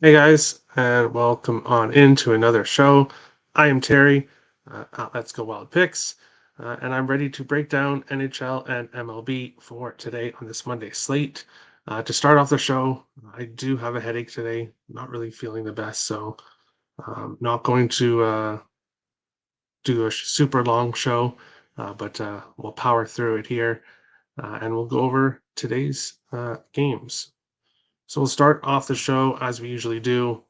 Hey guys, and welcome on into another show. I am Terry at Let's Go Wild Picks, and I'm ready to break down NHL and MLB for today on this Monday slate. To start off the show, I do have a headache today, not really feeling the best, so not going to do a super long show, but we'll power through it here, and we'll go over today's games. So we'll start off the show as we usually do,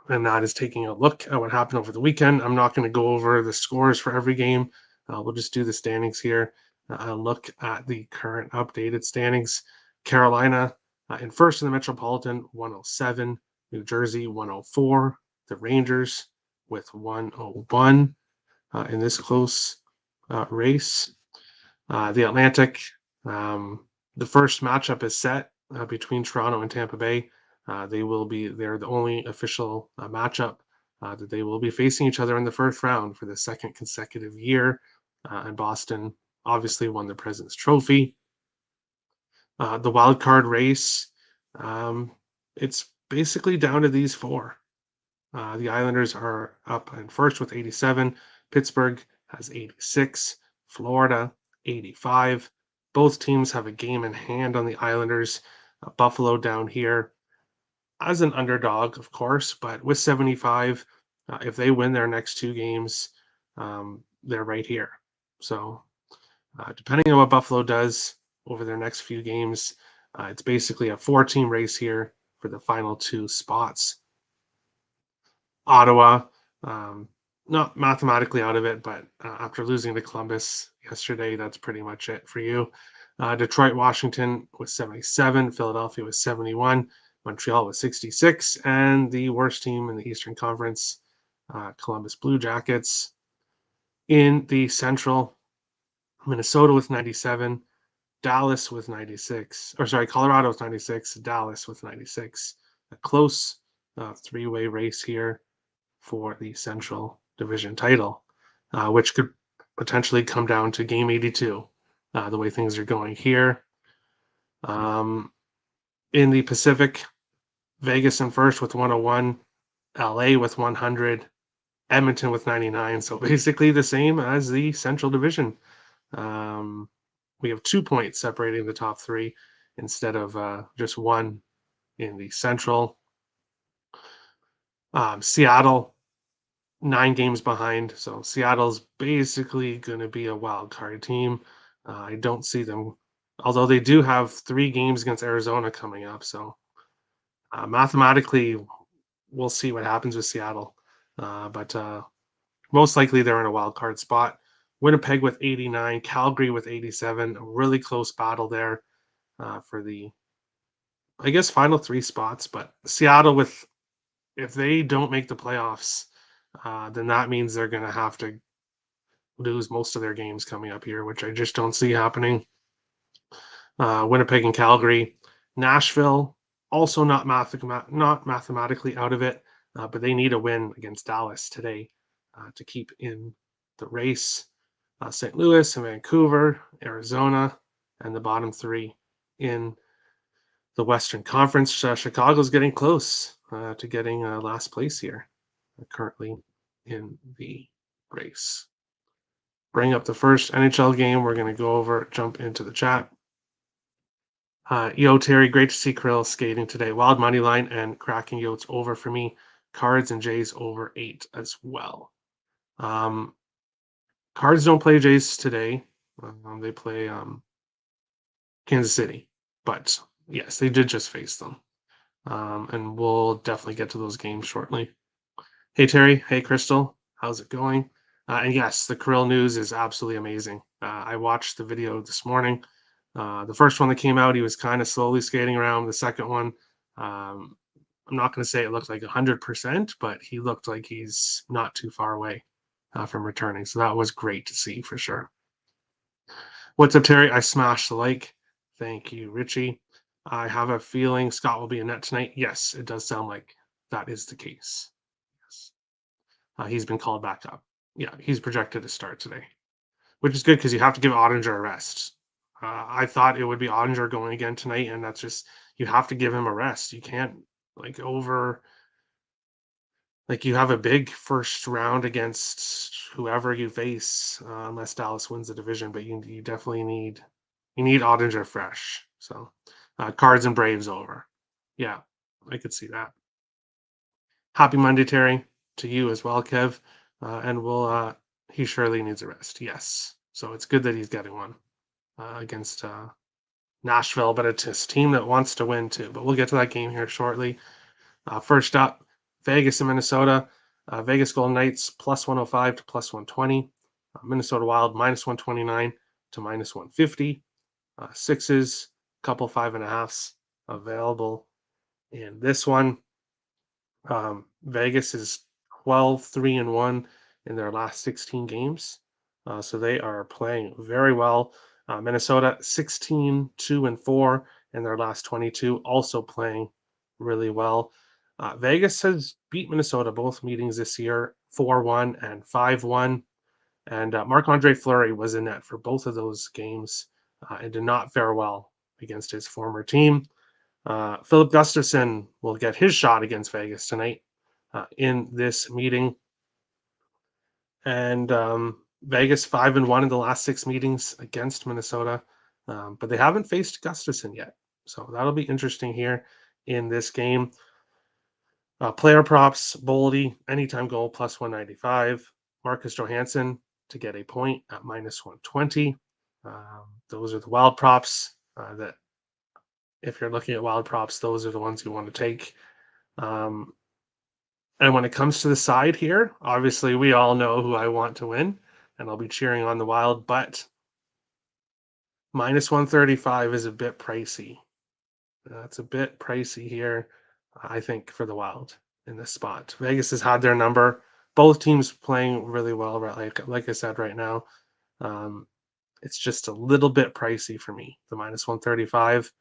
and that is taking a look at what happened over the weekend. I'm not going to go over the scores for every game. We'll just do the standings here. Look at the current updated standings. Carolina in first in the Metropolitan, 107. New Jersey, 104. The Rangers with 101 in this close race. The Atlantic, the first matchup is set between Toronto and Tampa Bay. They're the only official matchup that they will be facing each other in the first round for the second consecutive year. And Boston obviously won the President's Trophy. The wild card race, it's basically down to these four. The Islanders are up in first with 87. Pittsburgh has 86. Florida, 85. Both teams have a game in hand on the Islanders. Buffalo down here as an underdog, of course, but with 75, if they win their next two games, they're right here. So, depending on what Buffalo does over their next few games, it's basically a four-team race here for the final two spots. Ottawa, not mathematically out of it, but after losing to Columbus yesterday, that's pretty much it for you. Detroit, Washington with 77, Philadelphia with 71, Montreal with 66, and the worst team in the Eastern Conference, Columbus Blue Jackets. In the Central, Minnesota with 97, Dallas with 96, Colorado with 96, Dallas with 96. A close three-way race here for the Central Division title, which could potentially come down to game 82, the way things are going here. In the Pacific, Vegas in first with 101, LA with 100, Edmonton with 99. So basically the same as the Central Division. We have 2 points separating the top three instead of just one in the Central. Seattle, 9 games behind. So Seattle's basically going to be a wild card team. I don't see them, although they do have 3 games against Arizona coming up. So mathematically, we'll see what happens with Seattle. But most likely they're in a wild card spot. Winnipeg with 89, Calgary with 87. A really close battle there for the, I guess, final 3 spots. But Seattle, if they don't make the playoffs, then that means they're going to have to lose most of their games coming up here, which I just don't see happening. Winnipeg and Calgary. Nashville, also not mathematically out of it, but they need a win against Dallas today to keep in the race. St. Louis and Vancouver, Arizona, and the bottom 3 in the Western Conference. Chicago's getting close to getting last place here, currently in the race. Bring up the first NHL game. We're going to jump into the chat. Yo, Terry, great to see Krill skating today. Wild money line and cracking Yotes over for me. Cards and Jays over 8 as well. Cards don't play Jays today. They play Kansas City. But yes, they did just face them. And we'll definitely get to those games shortly. Hey, Terry. Hey, Crystal. How's it going? And yes, the Krill news is absolutely amazing. I watched the video this morning. The first one that came out, he was kind of slowly skating around. The second one, I'm not going to say it looked like 100%, but he looked like he's not too far away from returning. So that was great to see for sure. What's up, Terry? I smashed the like. Thank you, Richie. I have a feeling Scott will be in net tonight. Yes, it does sound like that is the case. Yes. He's been called back up. Yeah, he's projected to start today, which is good because you have to give Ottinger a rest. I thought it would be Ottinger going again tonight, and that's just, you have to give him a rest. You can't like over like you have a big first round against whoever you face, unless Dallas wins the division. But you definitely need Ottinger fresh. So Cards and Braves over. Yeah, I could see that. Happy Monday, Terry, to you as well, Kev. And we'll he surely needs a rest. Yes. So it's good that he's getting one against Nashville, but it's his team that wants to win too. But we'll get to that game here shortly. First up, Vegas and Minnesota. Vegas Golden Knights plus 105 to plus 120. Minnesota Wild minus 129 to minus 150. Sixes, couple 5.5s available in this one. Vegas is 12-3-1 in their last 16 games. So they are playing very well. Minnesota 16-2-4 in their last 22, also playing really well. Vegas has beat Minnesota both meetings this year, 4-1 and 5-1. And Marc-Andre Fleury was in net for both of those games and did not fare well against his former team. Philip Gustafson will get his shot against Vegas tonight in this meeting. And Vegas 5-1 in the last 6 meetings against Minnesota, but they haven't faced Gustafson yet. So that'll be interesting here in this game. Player props, Boldy, anytime goal plus 195. Marcus Johansson to get a point at minus 120. Those are the wild props that if you're looking at wild props, those are the ones you want to take. And when it comes to the side here, obviously we all know who I want to win, and I'll be cheering on the Wild, but minus 135 is a bit pricey. It's a bit pricey here, I think, for the Wild in this spot. Vegas has had their number. Both teams playing really well, right? Like I said, right now. Um, it's just a little bit pricey for me, the minus 135.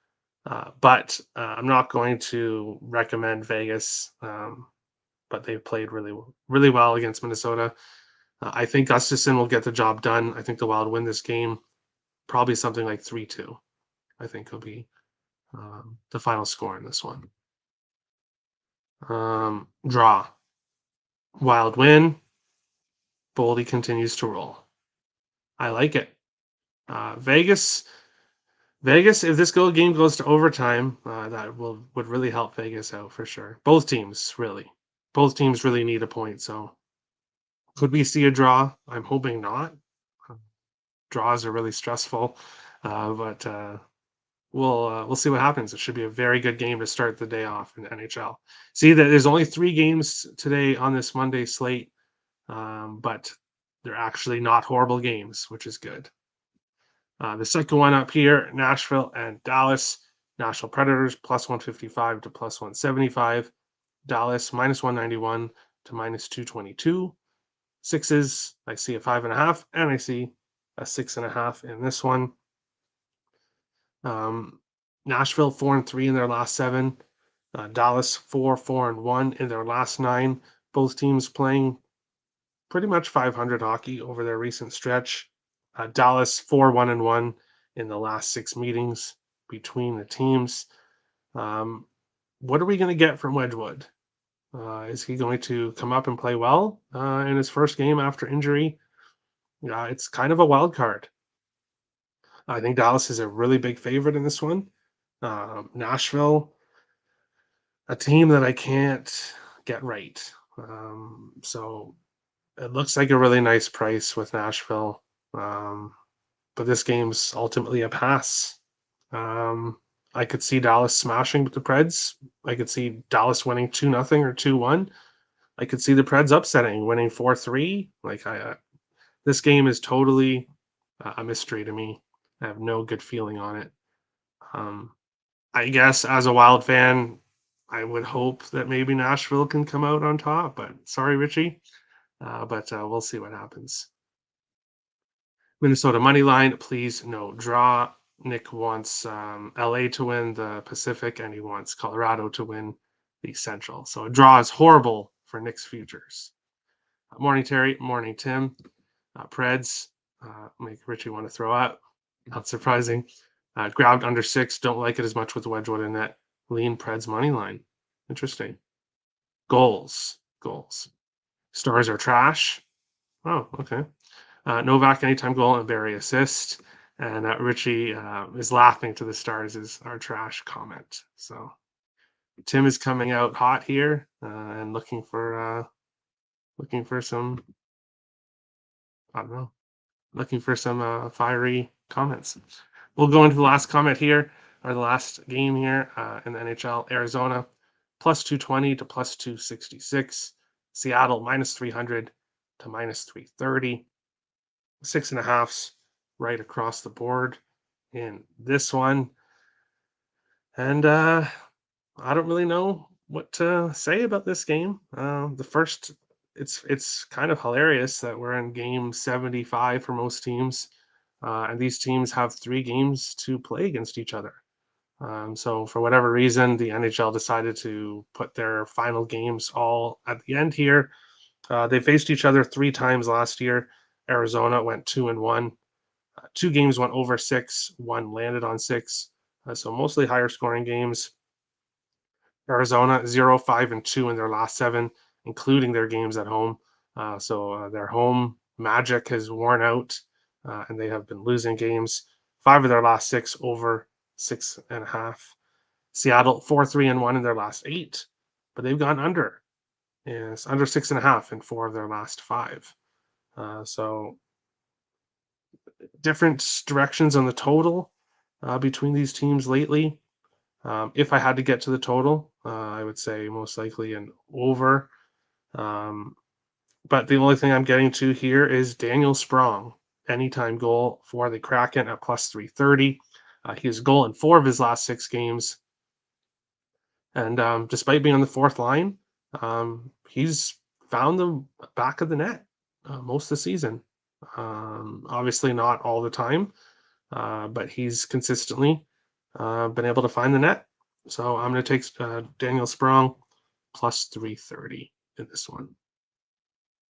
But I'm not going to recommend Vegas. But they've played really well against Minnesota. I think Gustafson will get the job done. I think the Wild win this game, probably something like 3-2. I think will be the final score in this one. Draw. Wild win. Boldy continues to roll. I like it. Vegas. Vegas. If this game goes to overtime, that would really help Vegas out for sure. Both teams really. Both teams really need a point. So could we see a draw? I'm hoping not. Draws are really stressful, but we'll see what happens. It should be a very good game to start the day off in the NHL. See that there's only 3 games today on this Monday slate, but they're actually not horrible games, which is good. The second one up here, Nashville and Dallas. Nashville Predators plus 155 to plus 175. Dallas minus 191 to minus 222. Sixes, I see a 5.5, and I see a 6.5 in this one. Nashville 4-3 in their last 7. Dallas 4-4-1 in their last 9. Both teams playing pretty much 500 hockey over their recent stretch. Dallas 4-1-1 in the last 6 meetings between the teams. What are we going to get from Wedgwood? Is he going to come up and play well in his first game after injury? It's kind of a wild card. I think Dallas is a really big favorite in this one. Nashville, a team that I can't get right. So it looks like a really nice price with Nashville. But this game's ultimately a pass. I could see Dallas smashing the Preds. I could see Dallas winning 2-0 or 2-1. I could see the Preds upsetting, winning 4-3. This game is totally a mystery to me. I have no good feeling on it. I guess as a Wild fan, I would hope that maybe Nashville can come out on top, but sorry, Richie. But we'll see what happens. Minnesota money line, please no draw. Nick wants LA to win the Pacific, and he wants Colorado to win the Central. So a draw is horrible for Nick's futures. Morning, Terry. Morning, Tim. Preds make Richie want to throw out. Not surprising. Grabbed under 6. Don't like it as much with Wedgwood in that lean Preds money line. Interesting. Goals. Stars are trash. Oh, okay. Novak anytime goal and Barry assist. And Richie is laughing to the Stars is our trash comment. So Tim is coming out hot here and looking for some, I don't know, looking for some fiery comments. We'll go into the last comment here, or the last game here in the NHL. Arizona plus 220 to plus 266. Seattle minus 300 to minus 330. 6.5s right across the board in this one. And I don't really know what to say about this game. The first, it's kind of hilarious that we're in game 75 for most teams, and these teams have 3 games to play against each other. So for whatever reason, the NHL decided to put their final games all at the end here. They faced each other 3 times last year. Arizona went 2-1. 2 games went over 6. One landed on 6. So mostly higher scoring games. Arizona 0-5-2 in their last 7, including their games at home. So their home magic has worn out, and they have been losing games. 5 of their last 6 over 6.5. Seattle 4-3-1 in their last 8, but they've gone under. Yes, under 6.5 in 4 of their last 5. So different directions on the total between these teams lately. If I had to get to the total, I would say most likely an over. But the only thing I'm getting to here is Daniel Sprong, anytime goal for the Kraken at plus 330. He has a goal in 4 of his last 6 games. And despite being on the 4th line, he's found the back of the net most of the season. Obviously, not all the time, but he's consistently been able to find the net. So I'm going to take Daniel Sprong plus 330 in this one.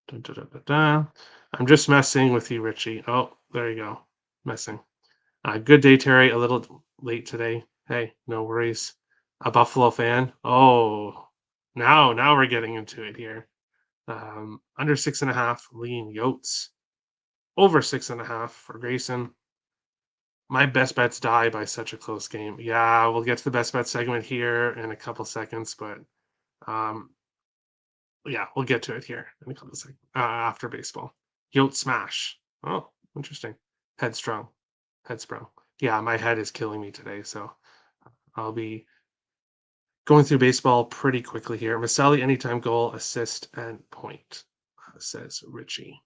Dun, dun, dun, dun, dun. I'm just messing with you, Richie. Oh, there you go. Messing. Good day, Terry. A little late today. Hey, no worries. A Buffalo fan. Oh, now we're getting into it here. Under 6.5, lean Yotes. Over 6.5 for Grayson. My best bets die by such a close game. Yeah, we'll get to the best bet segment here in a couple seconds, but um, yeah, we'll get to it here in a couple seconds after baseball. Yote smash. Oh, interesting. Headstrong. Headsprung. Yeah, my head is killing me today, so I'll be going through baseball pretty quickly here. Maselli, anytime goal, assist, and point, says Richie.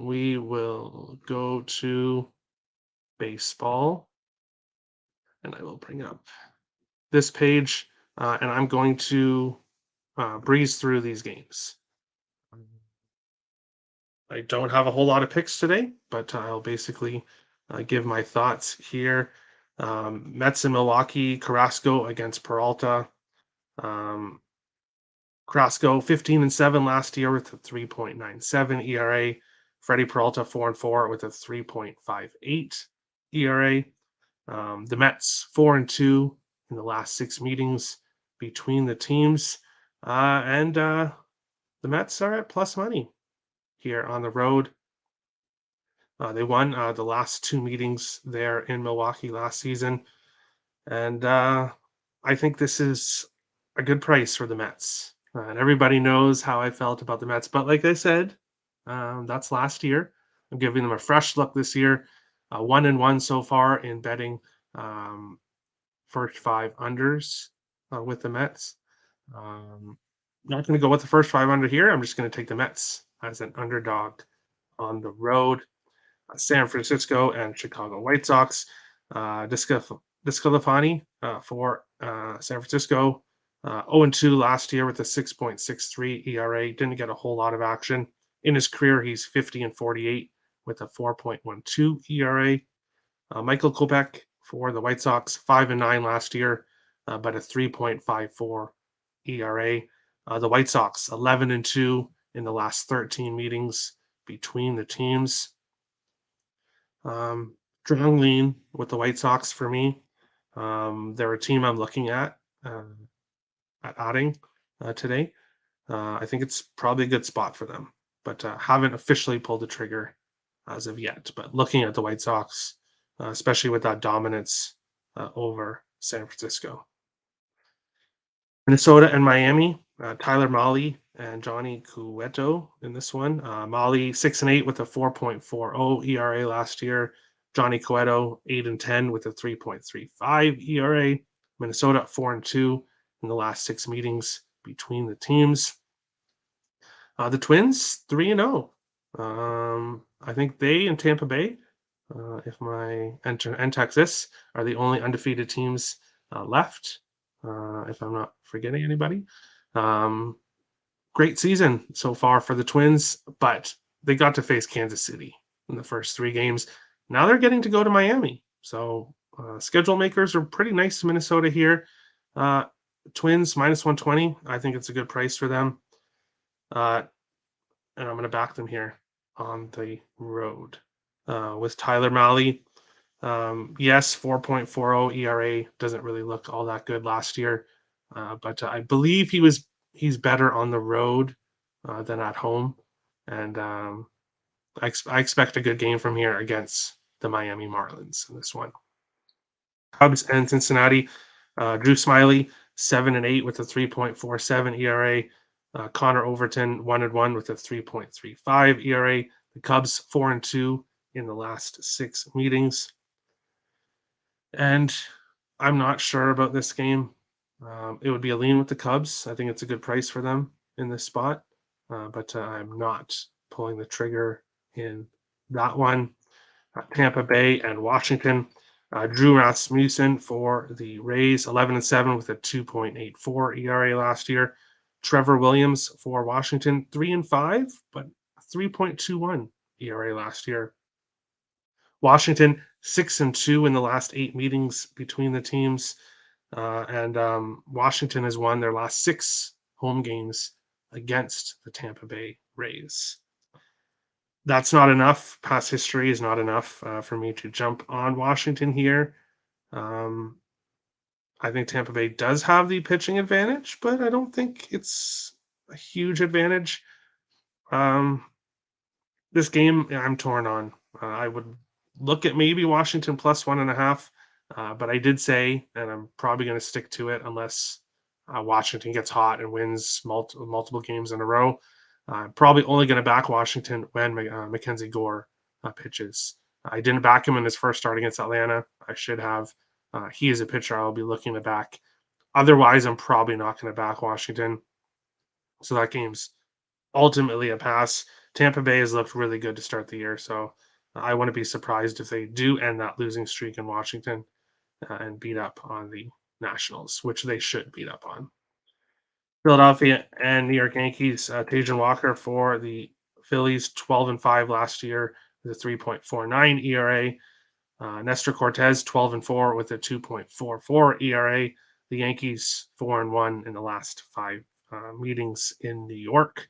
We will go to baseball, and I will bring up this page, and I'm going to breeze through these games. I don't have a whole lot of picks today, but I'll basically give my thoughts here. Mets in Milwaukee, Carrasco against Peralta. Carrasco 15-7 last year with a 3.97 ERA. Freddie Peralta 4-4 with a 3.58 ERA. The Mets 4-2 in the last 6 meetings between the teams, and the Mets are at plus money here on the road. They won the last 2 meetings there in Milwaukee last season, and I think this is a good price for the Mets. And everybody knows how I felt about the Mets, but like I said, that's last year. I'm giving them a fresh look this year. 1-1 so far in betting first 5 unders with the Mets. Not going to go with the first 5 under here. I'm just going to take the Mets as an underdog on the road. San Francisco and Chicago White Sox. Discalifani for San Francisco. 0-2 last year with a 6.63 ERA. Didn't get a whole lot of action. In his career, he's 50-48 with a 4.12 ERA. Michael Kopech for the White Sox, 5-9 last year, but a 3.54 ERA. The White Sox, 11-2 in the last 13 meetings between the teams. Strong lean with the White Sox for me. They're a team I'm looking at. at adding today. I think it's probably a good spot for them, but haven't officially pulled the trigger as of yet. But looking at the White Sox, especially with that dominance over San Francisco. Minnesota and Miami, Tyler Mahle and Johnny Cueto in this one. Mahle 6-8 with a 4.40 ERA last year. Johnny Cueto 8-10 with a 3.35 ERA. Minnesota 4-2 in the last 6 meetings between the teams. The Twins 3-0. I think they and Tampa Bay, if my and Texas are the only undefeated teams left. If I'm not forgetting anybody. Um, Great season so far for the Twins, but they got to face Kansas City in the first 3 games. Now they're getting to go to Miami. So schedule makers are pretty nice to Minnesota here. Uh, Twins minus 120. I think it's a good price for them. And I'm going to back them here on the road with Tyler Mahle. Yes, 4.40 ERA doesn't really look all that good last year, but I believe he's better on the road than at home, and I expect a good game from here against the Miami Marlins in this one. Cubs and Cincinnati. Drew Smiley 7-8 with a 3.47 ERA. Connor Overton 1-1 with a 3.35 ERA. The Cubs 4-2 in the last 6 meetings. And I'm not sure about this game. It would be a lean with the Cubs. I think it's a good price for them in this spot, but I'm not pulling the trigger in that one. Tampa Bay and Washington. Drew Rasmussen for the Rays, 11-7 with a 2.84 ERA last year. Trevor Williams for Washington, 3-5, but 3.21 ERA last year. Washington 6-2 in the last 8 meetings between the teams, and Washington has won their last 6 home games against the Tampa Bay Rays. That's not enough. Past history is not enough for me to jump on Washington here. Um, I think Tampa Bay does have the pitching advantage, but I don't think it's a huge advantage. This game I'm torn on. I would look at maybe Washington plus 1.5, but I did say, and I'm probably going to stick to it unless Washington gets hot and wins multiple games in a row. I'm probably only going to back Washington when Mackenzie Gore pitches. I didn't back him in his first start against Atlanta. I should have. He is a pitcher I'll be looking to back. Otherwise, I'm probably not going to back Washington. So that game's ultimately a pass. Tampa Bay has looked really good to start the year, so I wouldn't be surprised if they do end that losing streak in Washington and beat up on the Nationals, which they should beat up on. Philadelphia and New York Yankees. Tajan Walker for the Phillies, 12-5 last year with a 3.49 ERA. Nestor Cortez, 12-4 with a 2.44 ERA. The Yankees 4-1 in the last 5 meetings in New York.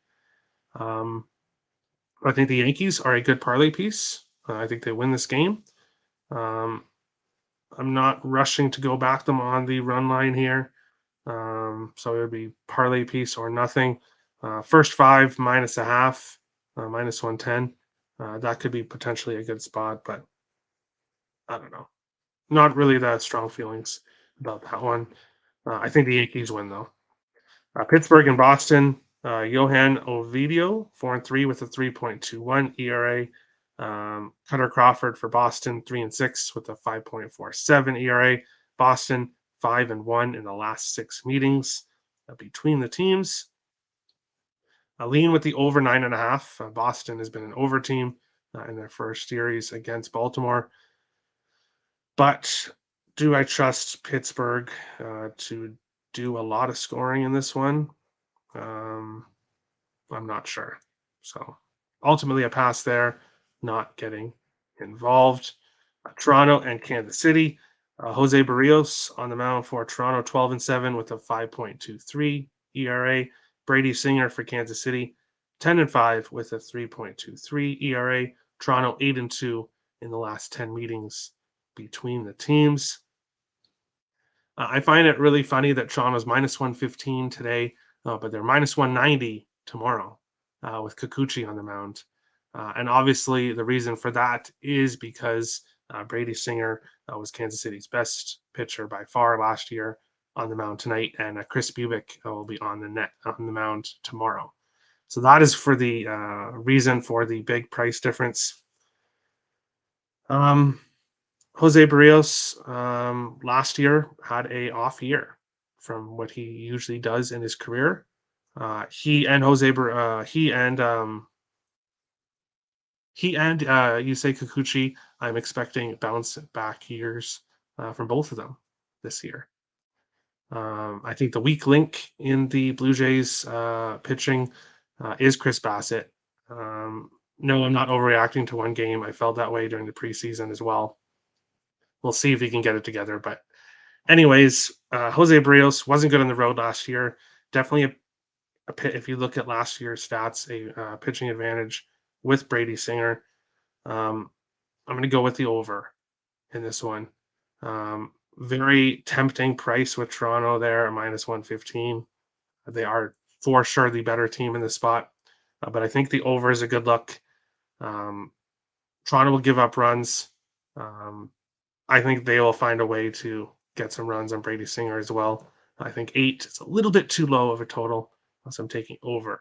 I think the Yankees are a good parlay piece. I think they win this game. I'm not rushing to go back them on the run line here. So it would be parlay piece or nothing. First 5 minus a half, minus 110. That could be potentially a good spot, but I don't know. Not really that strong feelings about that one. I think the Yankees win though. Pittsburgh and Boston. Johan Ovidio, 4-3 with a 3.21 ERA. Cutter Crawford for Boston, 3-6 with a 5.47 ERA. Boston 5-1 in the last 6 meetings between the teams. A lean with the over 9.5. Boston has been an over team in their first series against Baltimore. But do I trust Pittsburgh to do a lot of scoring in this one? I'm not sure. So ultimately, a pass there, not getting involved. Toronto and Kansas City. Jose Barrios on the mound for Toronto, 12-7 with a 5.23 ERA. Brady Singer for Kansas City, 10-5 with a 3.23 ERA. Toronto 8-2 in the last 10 meetings between the teams. I find it really funny that Toronto's minus 115 today, but they're minus 190 tomorrow with Kikuchi on the mound. And obviously, the reason for that is because Brady Singer was Kansas City's best pitcher by far last year on the mound tonight, and Chris Bubick will be on the mound tomorrow. So that is for the reason for the big price difference. Um, Jose Barrios last year had a off year from what he usually does in his career. He and Yusei Kikuchi, I'm expecting bounce back years from both of them this year. I think the weak link in the Blue Jays pitching is Chris Bassett. No, I'm not overreacting to one game. I felt that way during the preseason as well. We'll see if he can get it together. But, anyways, Jose Barrios wasn't good on the road last year. Definitely if you look at last year's stats, a pitching advantage with Brady Singer. Um, I'm going to go with the over in this one. Very tempting price with Toronto there at minus 115. They are for sure the better team in the spot, but I think the over is a good look. Um, Toronto will give up runs. Um, I think they will find a way to get some runs on Brady Singer as well. I think 8 is a little bit too low of a total, so I'm taking over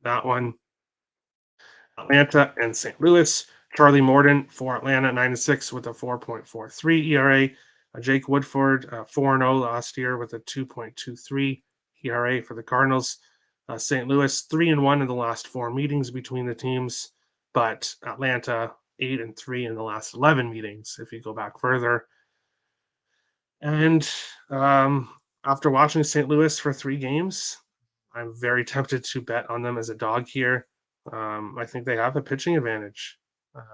that one. Atlanta and St. Louis. Charlie Morton for Atlanta, 9-6 with a 4.43 ERA. Jake Woodford, 4-0 last year with a 2.23 ERA for the Cardinals. St. Louis, 3-1 in the last 4 meetings between the teams, but Atlanta, 8-3 in the last 11 meetings, if you go back further. And after watching St. Louis for 3 games, I'm very tempted to bet on them as a dog here. I think they have a pitching advantage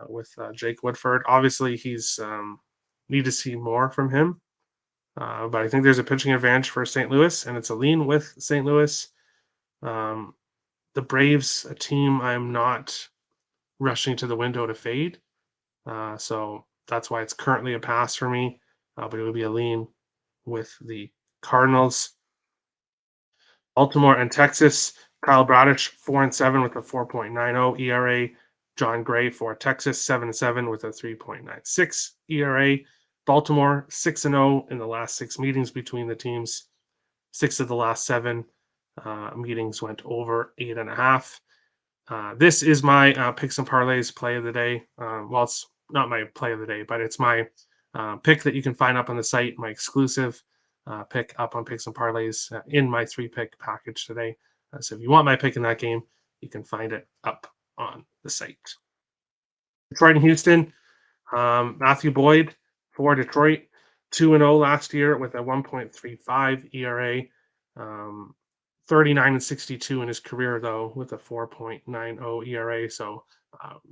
with Jake Woodford. Obviously, he's need to see more from him, but I think there's a pitching advantage for St. Louis, and it's a lean with St. Louis. Um, the Braves, a team I'm not rushing to the window to fade, so that's why it's currently a pass for me. But it would be a lean with the Cardinals. Baltimore and Texas, Kyle Bradish 4-7 with a 4.90 ERA. John Gray for Texas 7-7 with a 3.96 ERA. Baltimore 6-0 in the last 6 meetings between the teams. 6 of the last 7 meetings went over 8.5. This is my picks and parlays play of the day. Well, it's not my play of the day, but it's my pick that you can find up on the site, my exclusive pick up on picks and parlays in my 3-pick package today. So if you want my pick in that game, you can find it up on the site. Detroit and Houston, Matthew Boyd for Detroit, 2-0 last year with a 1.35 ERA. 39-62 in his career, though, with a 4.90 ERA. So,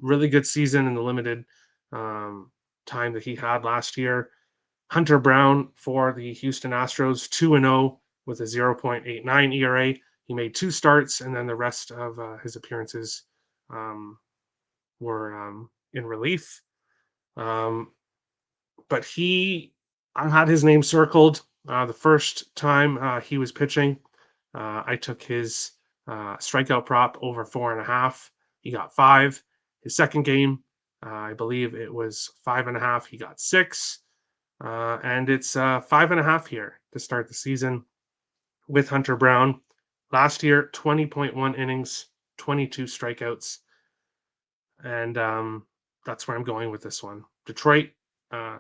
really good season in the limited time that he had last year. Hunter Brown for the Houston Astros, 2-0 with a 0.89 ERA. He made 2 starts, and then the rest of his appearances were in relief. But I had his name circled the first time he was pitching. I took his strikeout prop over 4.5. He got 5. His second game, I believe it was 5.5. He got 6. And it's 5.5 here to start the season with Hunter Brown. Last year, 20.1 innings, 22 strikeouts. And that's where I'm going with this one. Detroit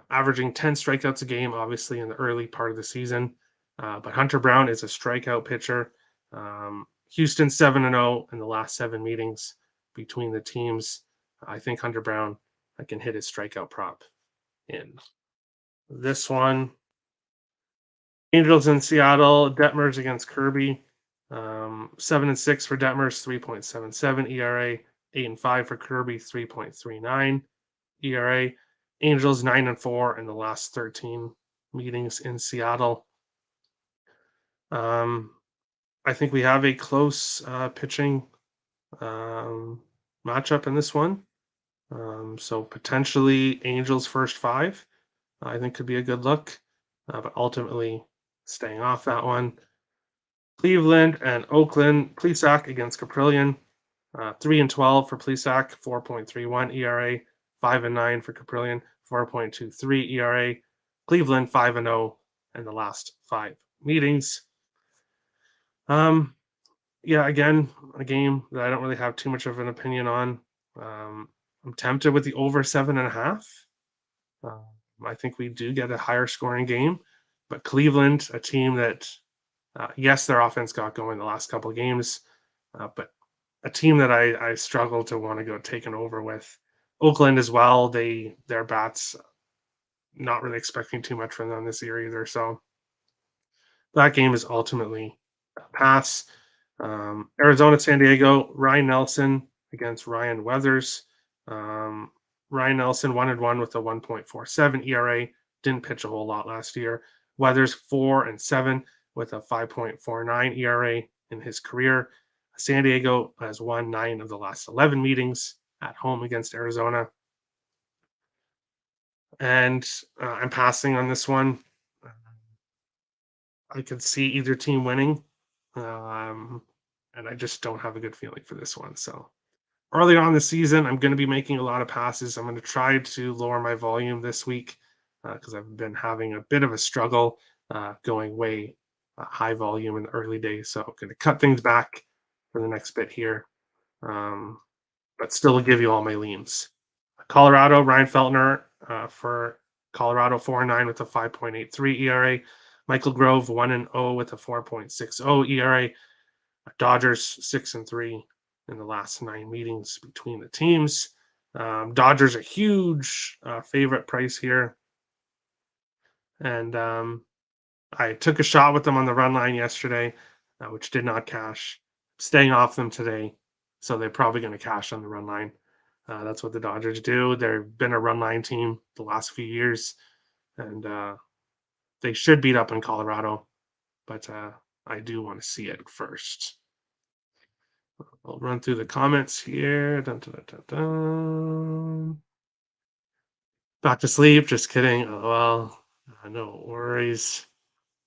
averaging 10 strikeouts a game, obviously, in the early part of the season. But Hunter Brown is a strikeout pitcher. Houston 7-0 in the last 7 meetings between the teams. I think Hunter Brown can hit his strikeout prop in this one. Angels in Seattle, Detmers against Kirby. 7-6 for Detmers, 3.77 ERA. 8-5 for Kirby, 3.39 ERA. Angels 9-4 in the last 13 meetings in Seattle. I think we have a close pitching matchup in this one. So potentially Angels first 5, I think could be a good look. but ultimately staying off that one. Cleveland and Oakland, Plesac against Caprillion. 3-12 for Plesac, 4.31 ERA. 5-9 for Caprillion, 4.23 ERA. Cleveland 5-0 in the last 5 meetings. Yeah, again, a game that I don't really have too much of an opinion on. I'm tempted with the over 7.5. I think we do get a higher scoring game, but Cleveland, a team that, yes, their offense got going the last couple of games, but a team that I struggle to want to go taken over with. Oakland as well. Their bats, not really expecting too much from them this year either. So that game is ultimately a pass. Arizona, San Diego, Ryan Nelson against Ryan Weathers. Um, Ryan Nelson 1-1 with a 1.47 ERA. Didn't pitch a whole lot last year. Weathers 4-7 with a 5.49 ERA in his career. San Diego has won 9 of the last 11 meetings at home against Arizona. And I'm passing on this one. I could see either team winning. Um, and I just don't have a good feeling for this one. So early on in the season, I'm going to be making a lot of passes. I'm going to try to lower my volume this week because I've been having a bit of a struggle going way high volume in the early days. So I'm going to cut things back for the next bit here, but still give you all my leans. Colorado, Ryan Feltner for Colorado 4-9 with a 5.83 ERA. Michael Grove 1-0 with a 4.60 ERA. Dodgers 6-3 in the last 9 meetings between the teams. Dodgers a huge favorite price here, and I took a shot with them on the run line yesterday, which did not cash. Staying off them today, so they're probably going to cash on the run line. That's what the Dodgers do. They've been a run line team the last few years, and they should beat up in Colorado, but I do want to see it first. I'll run through the comments here. Dun, dun, dun, dun. Back to sleep. Just kidding. Well, no worries.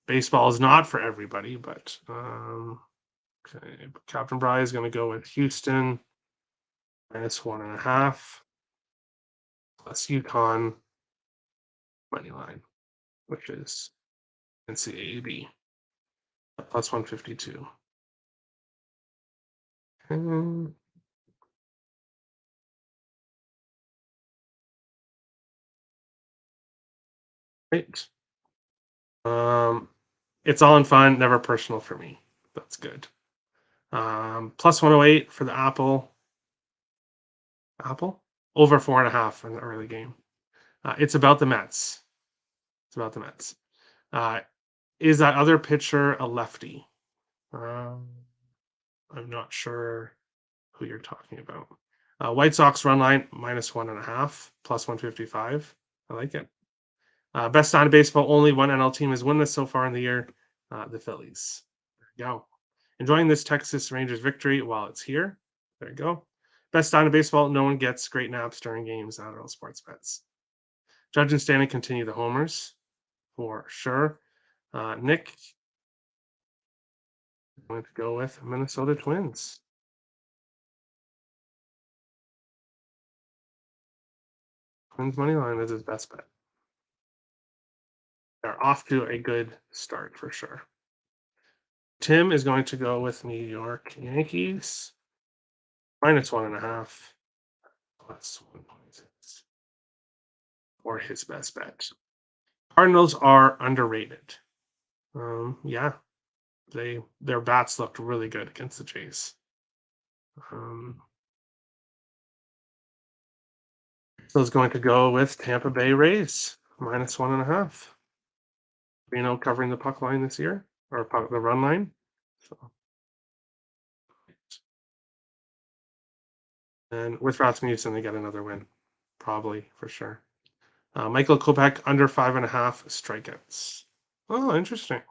Baseball is not for everybody, but okay. Captain Bry is going to go with Houston -1.5 plus UConn money line, which is NCAA plus 152. Right. It's all in fun, never personal for me. That's good. Plus 108 for the Apple. Apple over 4.5 in the early game. It's about the Mets. It's about the Mets. Uh, is that other pitcher a lefty? Um, I'm not sure who you're talking about. White Sox run line -1.5 plus 155. I like it. Best on baseball. Only one NL team has won this so far in the year. The Phillies. There you go. Enjoying this Texas Rangers victory while it's here. There you go. Best on baseball. No one gets great naps during games. Adderall Sports Bets. Judge and Stanley continue the homers for sure. Nick, I'm going to go with Minnesota Twins. Twins money line is his best bet. They're off to a good start for sure. Tim is going to go with New York Yankees -1.5 plus 1.6 for his best bet. Cardinals are underrated. Yeah, their bats looked really good against the Jays. So it's going to go with Tampa Bay Rays -1.5. Covering the puck line this year or the run line. So, and with Rasmussen, they get another win, probably for sure. Michael Kopech under 5.5 strikeouts. Oh, interesting.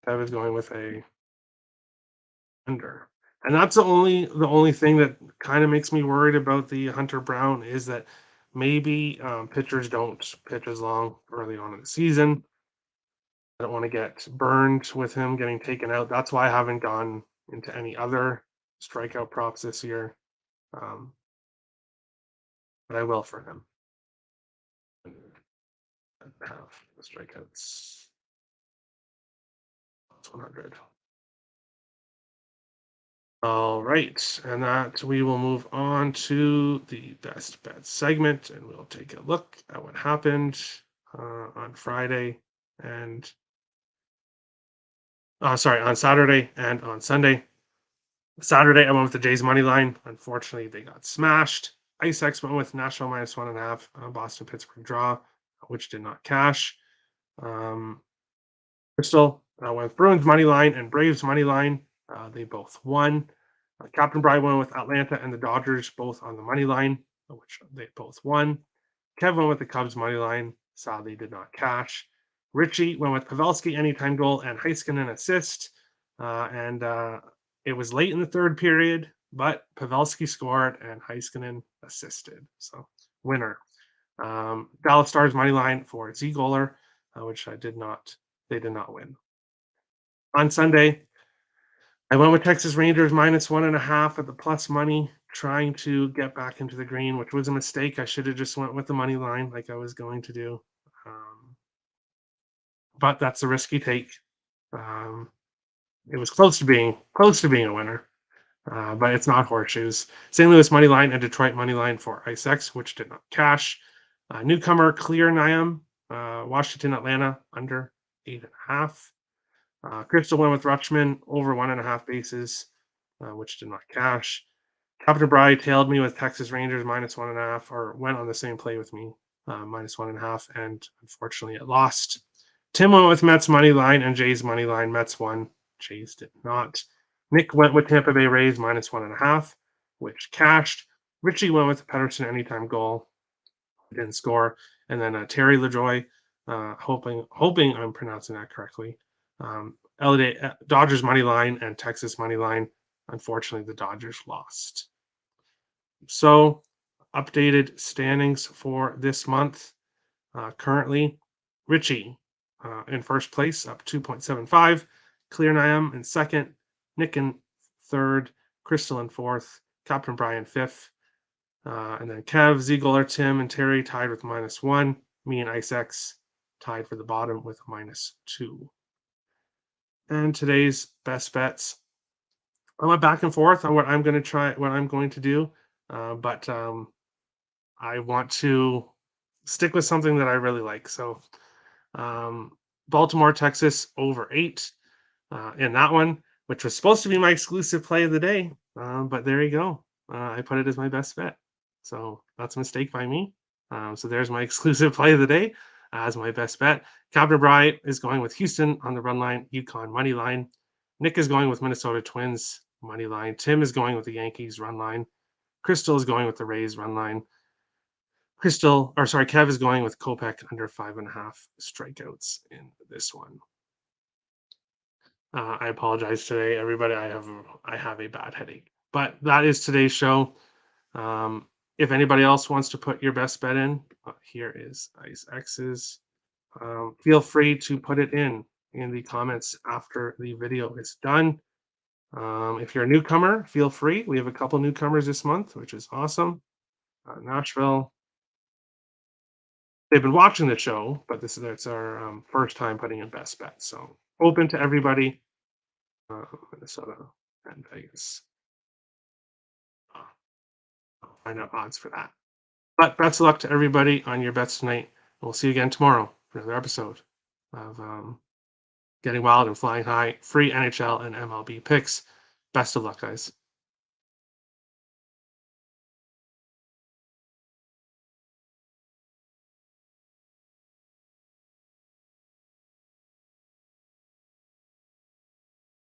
I was going with a under. And that's the only thing that kind of makes me worried about the Hunter Brown is that Maybe pitchers don't pitch as long early on in the season. I don't want to get burned with him getting taken out. That's why I haven't gone into any other strikeout props this year. Um, but I will for him. Have the strikeouts. That's 100. All right, and that we will move on to the best bet segment, and we'll take a look at what happened on Friday and on Saturday and on Sunday. Saturday, I went with the Jays money line. Unfortunately, they got smashed. IceX went with Nashville minus 1.5, Boston Pittsburgh draw, which did not cash. Crystal went with Bruins money line and Braves money line. They both won. Captain Brian went with Atlanta and the Dodgers, both on the money line, which they both won. Kev went with the Cubs money line. Sadly, did not cash. Richie went with Pavelski anytime goal and Heiskanen assist. And it was late in the third period, but Pavelski scored and Heiskanen assisted. So winner. Dallas Stars money line for Z Goaler, which they did not win. On Sunday, I went with Texas Rangers minus 1.5 at the plus money, trying to get back into the green, which was a mistake. I should have just went with the money line like I was going to do. But that's a risky take. It was close to being a winner, but it's not horseshoes. St. Louis money line and Detroit money line for IceX, which did not cash. Newcomer Clear Niam, Washington Atlanta under 8.5. Crystal went with Rutschman over 1.5 bases, which did not cash. Captain Bry tailed me with Texas Rangers minus 1.5, or went on the same play with me, minus 1.5, and unfortunately it lost. Tim went with Mets money line and Jays money line. Mets won. Jays did not. Nick went with Tampa Bay Rays minus 1.5, which cashed. Richie went with Pedersen anytime goal. Didn't score. And then Terry LaJoy, hoping I'm pronouncing that correctly. Dodgers money line and Texas money line. Unfortunately, the Dodgers lost. So, updated standings for this month. Currently, Richie in first place, up 2.75. Clear Niam in second. Nick in third. Crystal in fourth. Captain Brian fifth. And then Kev, Ziegler, Tim, and Terry tied with -1. Me and IceX tied for the bottom with -2. And today's best bets. I went back and forth on what I'm going to do, but I want to stick with something that I really like. So, Baltimore, Texas over 8 in that one, which was supposed to be my exclusive play of the day, but there you go. I put it as my best bet. So that's a mistake by me. So there's my exclusive play of the day as my best bet. Captain Bryant is going with Houston on the run line, UConn money line. Nick is going with Minnesota Twins money line. Tim is going with the Yankees run line. Crystal is going with the Rays run line. Kev is going with Kopech under 5.5 strikeouts in this one. I apologize today, everybody. I have a bad headache, but that is today's show. If anybody else wants to put your best bet in, here is IceX's. Feel free to put it in the comments after the video is done. If you're a newcomer, feel free. We have a couple newcomers this month, which is awesome. Nashville. They've been watching the show, but it's our first time putting in best bets. So open to everybody. Minnesota and Vegas. I'll find out odds for that. But best of luck to everybody on your bets tonight. We'll see you again tomorrow for another episode of Getting Wild and Flying High, free NHL and MLB picks. Best of luck, guys.